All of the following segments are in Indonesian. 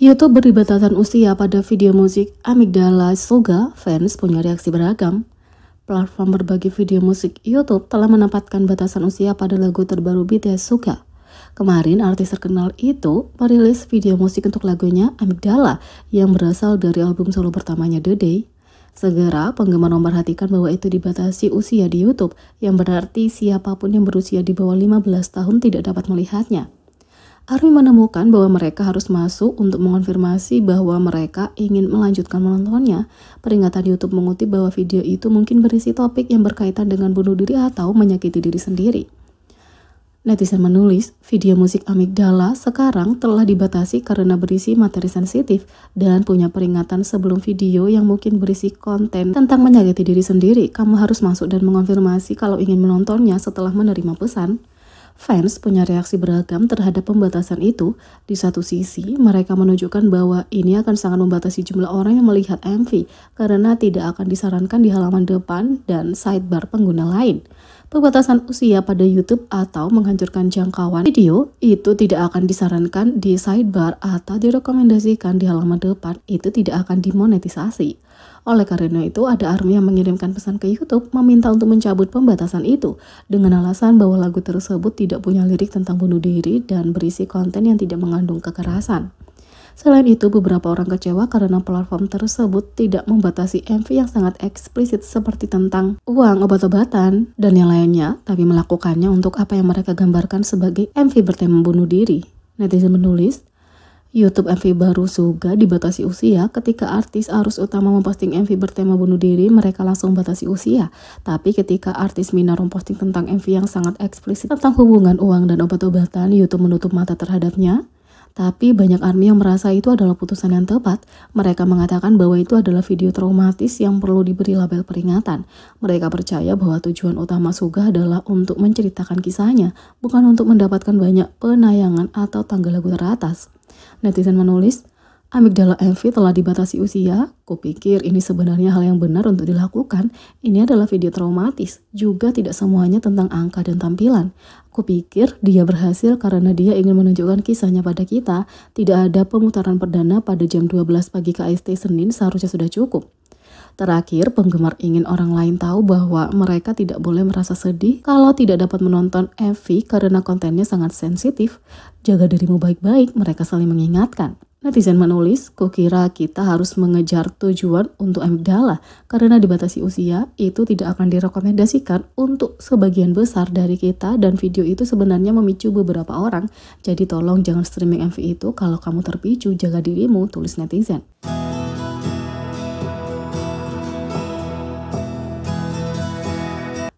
YouTube beri batasan usia pada video musik Amygdala Suga, fans punya reaksi beragam. Platform berbagi video musik YouTube telah menempatkan batasan usia pada lagu terbaru BTS Suga. Kemarin artis terkenal itu merilis video musik untuk lagunya Amygdala yang berasal dari album solo pertamanya The Day. Segera penggemar memperhatikan bahwa itu dibatasi usia di YouTube, yang berarti siapapun yang berusia di bawah 15 tahun tidak dapat melihatnya. ARMY menemukan bahwa mereka harus masuk untuk mengonfirmasi bahwa mereka ingin melanjutkan menontonnya. Peringatan YouTube mengutip bahwa video itu mungkin berisi topik yang berkaitan dengan bunuh diri atau menyakiti diri sendiri. Netizen menulis, video musik Amygdala sekarang telah dibatasi karena berisi materi sensitif dan punya peringatan sebelum video yang mungkin berisi konten tentang menyakiti diri sendiri. Kamu harus masuk dan mengonfirmasi kalau ingin menontonnya setelah menerima pesan. Fans punya reaksi beragam terhadap pembatasan itu. Di satu sisi, mereka menunjukkan bahwa ini akan sangat membatasi jumlah orang yang melihat MV karena tidak akan disarankan di halaman depan dan sidebar pengguna lain. Pembatasan usia pada YouTube atau menghancurkan jangkauan video itu tidak akan disarankan di sidebar atau direkomendasikan di halaman depan, itu tidak akan dimonetisasi. Oleh karena itu, ada ARMY yang mengirimkan pesan ke YouTube meminta untuk mencabut pembatasan itu dengan alasan bahwa lagu tersebut tidak punya lirik tentang bunuh diri dan berisi konten yang tidak mengandung kekerasan. Selain itu, beberapa orang kecewa karena platform tersebut tidak membatasi MV yang sangat eksplisit seperti tentang uang, obat-obatan, dan yang lainnya, tapi melakukannya untuk apa yang mereka gambarkan sebagai MV bertema bunuh diri. Netizen menulis, YouTube MV baru Suga dibatasi usia. Ketika artis arus utama memposting MV bertema bunuh diri, mereka langsung batasi usia. Tapi ketika artis Minor memposting tentang MV yang sangat eksplisit tentang hubungan uang dan obat-obatan, YouTube menutup mata terhadapnya. Tapi banyak ARMY yang merasa itu adalah putusan yang tepat. Mereka mengatakan bahwa itu adalah video traumatis yang perlu diberi label peringatan. Mereka percaya bahwa tujuan utama Suga adalah untuk menceritakan kisahnya, bukan untuk mendapatkan banyak penayangan atau tangga lagu teratas. Netizen menulis, Amygdala MV telah dibatasi usia. Kupikir ini sebenarnya hal yang benar untuk dilakukan. Ini adalah video traumatis, juga tidak semuanya tentang angka dan tampilan. Kupikir dia berhasil karena dia ingin menunjukkan kisahnya pada kita. Tidak ada pemutaran perdana pada jam 12 pagi KST Senin seharusnya sudah cukup. Terakhir, penggemar ingin orang lain tahu bahwa mereka tidak boleh merasa sedih kalau tidak dapat menonton MV karena kontennya sangat sensitif. Jaga dirimu baik-baik, mereka saling mengingatkan. Netizen menulis, kukira kita harus mengejar tujuan untuk Amygdala karena dibatasi usia, itu tidak akan direkomendasikan untuk sebagian besar dari kita dan video itu sebenarnya memicu beberapa orang. Jadi tolong jangan streaming MV itu kalau kamu terpicu, jaga dirimu, tulis netizen.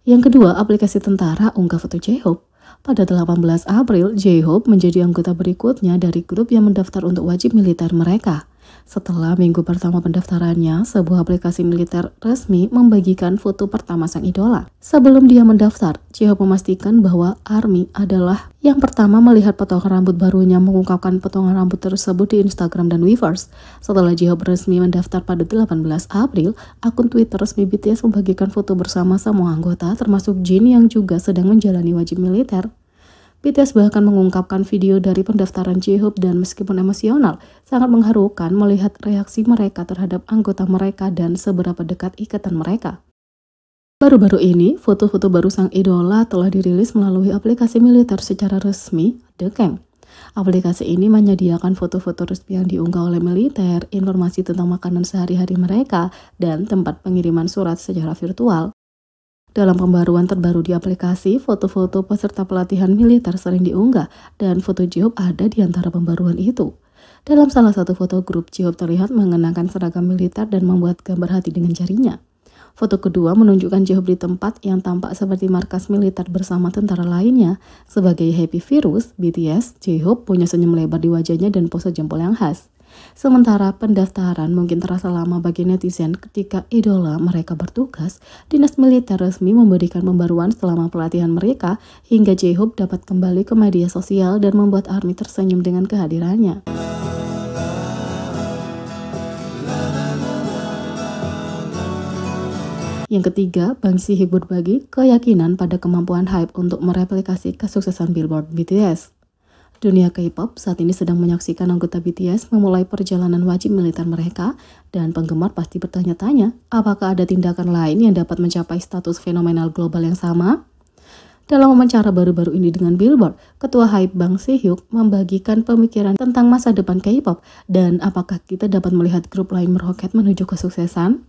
Yang kedua, aplikasi tentara unggah foto J-Hope. Pada 18 April, J-Hope menjadi anggota berikutnya dari grup yang mendaftar untuk wajib militer mereka. Setelah minggu pertama pendaftarannya, sebuah aplikasi militer resmi membagikan foto pertama sang idola. Sebelum dia mendaftar, J-Hope memastikan bahwa ARMY adalah yang pertama melihat potongan rambut barunya, mengungkapkan potongan rambut tersebut di Instagram dan Weverse. Setelah J-Hope resmi mendaftar pada 18 April, akun Twitter resmi BTS membagikan foto bersama semua anggota, termasuk Jin yang juga sedang menjalani wajib militer. BTS bahkan mengungkapkan video dari pendaftaran J-Hope dan meskipun emosional, sangat mengharukan melihat reaksi mereka terhadap anggota mereka dan seberapa dekat ikatan mereka. Baru-baru ini, foto-foto baru sang idola telah dirilis melalui aplikasi militer secara resmi, The Camp. Aplikasi ini menyediakan foto-foto resmi yang diunggah oleh militer, informasi tentang makanan sehari-hari mereka, dan tempat pengiriman surat secara virtual. Dalam pembaruan terbaru di aplikasi, foto-foto peserta pelatihan militer sering diunggah dan foto J-Hope ada di antara pembaruan itu. Dalam salah satu foto grup, J-Hope terlihat mengenakan seragam militer dan membuat gambar hati dengan jarinya. Foto kedua menunjukkan J-Hope di tempat yang tampak seperti markas militer bersama tentara lainnya. Sebagai happy virus, BTS, J-Hope punya senyum lebar di wajahnya dan pose jempol yang khas. Sementara pendaftaran mungkin terasa lama bagi netizen ketika idola mereka bertugas, dinas militer resmi memberikan pembaruan selama pelatihan mereka hingga J-Hope dapat kembali ke media sosial dan membuat ARMY tersenyum dengan kehadirannya. Yang ketiga, Bang Si-hyuk berbagi keyakinan pada kemampuan HYBE untuk mereplikasi kesuksesan Billboard BTS. Dunia K-pop saat ini sedang menyaksikan anggota BTS memulai perjalanan wajib militer mereka, dan penggemar pasti bertanya-tanya, apakah ada tindakan lain yang dapat mencapai status fenomenal global yang sama? Dalam wawancara baru-baru ini dengan Billboard, Ketua HYBE Bang Si-hyuk membagikan pemikiran tentang masa depan K-pop dan apakah kita dapat melihat grup lain meroket menuju kesuksesan.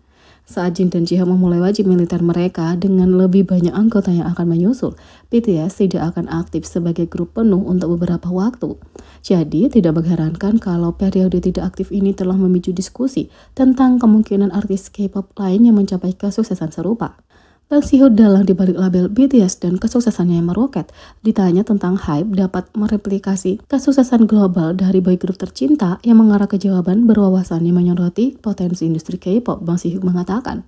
Saat Jin dan Jihoon memulai wajib militer mereka dengan lebih banyak anggota yang akan menyusul, BTS tidak akan aktif sebagai grup penuh untuk beberapa waktu. Jadi, tidak mengherankan kalau periode tidak aktif ini telah memicu diskusi tentang kemungkinan artis K-pop lain yang mencapai kesuksesan serupa. Bang Si-hyuk dalang dibalik label BTS dan kesuksesannya yang meroket, ditanya tentang HYBE dapat mereplikasi kesuksesan global dari boy group tercinta yang mengarah ke jawaban berwawasan yang menyoroti potensi industri K-pop. Bang Si-hyuk mengatakan,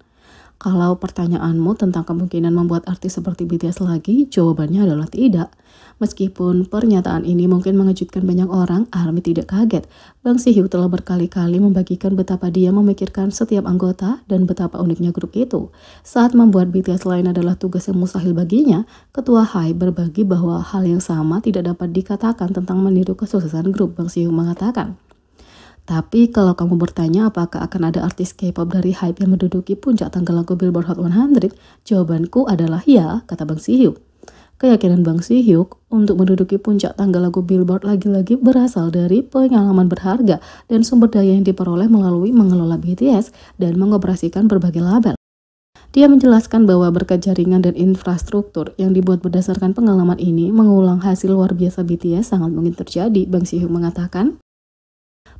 kalau pertanyaanmu tentang kemungkinan membuat artis seperti BTS lagi, jawabannya adalah tidak. Meskipun pernyataan ini mungkin mengejutkan banyak orang, ARMY tidak kaget. Bang Si-hyuk telah berkali-kali membagikan betapa dia memikirkan setiap anggota dan betapa uniknya grup itu. Saat membuat BTS lain adalah tugas yang mustahil baginya, Ketua HYBE berbagi bahwa hal yang sama tidak dapat dikatakan tentang meniru kesuksesan grup. Bang Si-hyuk mengatakan, tapi kalau kamu bertanya apakah akan ada artis K-pop dari HYBE yang menduduki puncak tangga lagu Billboard Hot 100, jawabanku adalah ya, kata Bang Si-hyuk. Keyakinan Bang Si-hyuk untuk menduduki puncak tangga lagu Billboard lagi-lagi berasal dari pengalaman berharga dan sumber daya yang diperoleh melalui mengelola BTS dan mengoperasikan berbagai label. Dia menjelaskan bahwa berkat jaringan dan infrastruktur yang dibuat berdasarkan pengalaman ini, mengulang hasil luar biasa BTS sangat mungkin terjadi. Bang Si-hyuk mengatakan,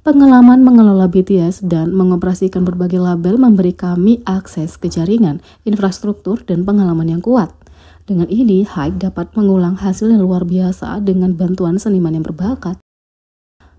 pengalaman mengelola BTS dan mengoperasikan berbagai label memberi kami akses ke jaringan, infrastruktur, dan pengalaman yang kuat. Dengan ini, HYBE dapat mengulang hasil yang luar biasa dengan bantuan seniman yang berbakat.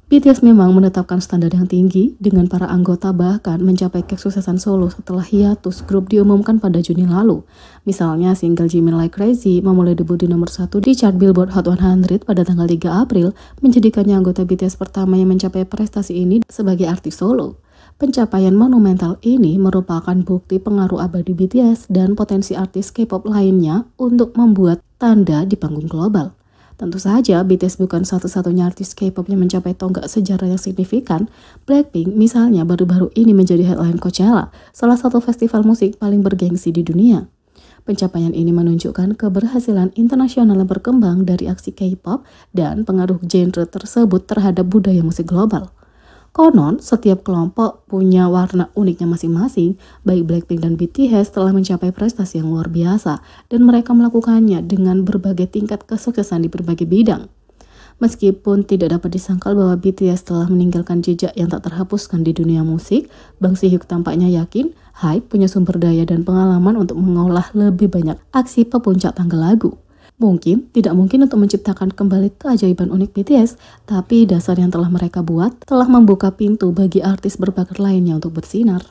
BTS memang menetapkan standar yang tinggi dengan para anggota bahkan mencapai kesuksesan solo setelah hiatus grup diumumkan pada Juni lalu. Misalnya single Jimin Like Crazy memulai debut di nomor 1 di chart Billboard Hot 100 pada tanggal 3 April, menjadikannya anggota BTS pertama yang mencapai prestasi ini sebagai artis solo. Pencapaian monumental ini merupakan bukti pengaruh abadi BTS dan potensi artis K-pop lainnya untuk membuat tanda di panggung global. Tentu saja, BTS bukan satu-satunya artis K-pop yang mencapai tonggak sejarah yang signifikan. Blackpink misalnya baru-baru ini menjadi headline Coachella, salah satu festival musik paling bergengsi di dunia. Pencapaian ini menunjukkan keberhasilan internasional yang berkembang dari aksi K-pop dan pengaruh genre tersebut terhadap budaya musik global. Konon, setiap kelompok punya warna uniknya masing-masing, baik Blackpink dan BTS telah mencapai prestasi yang luar biasa, dan mereka melakukannya dengan berbagai tingkat kesuksesan di berbagai bidang. Meskipun tidak dapat disangkal bahwa BTS telah meninggalkan jejak yang tak terhapuskan di dunia musik, Bang Si-hyuk tampaknya yakin HYBE punya sumber daya dan pengalaman untuk mengolah lebih banyak aksi pepuncak tangga lagu. Tidak mungkin untuk menciptakan kembali keajaiban unik BTS, tapi dasar yang telah mereka buat telah membuka pintu bagi artis berbakat lainnya untuk bersinar.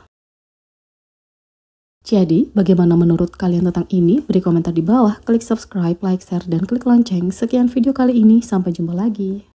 Jadi, bagaimana menurut kalian tentang ini? Beri komentar di bawah, klik subscribe, like, share, dan klik lonceng. Sekian video kali ini, sampai jumpa lagi.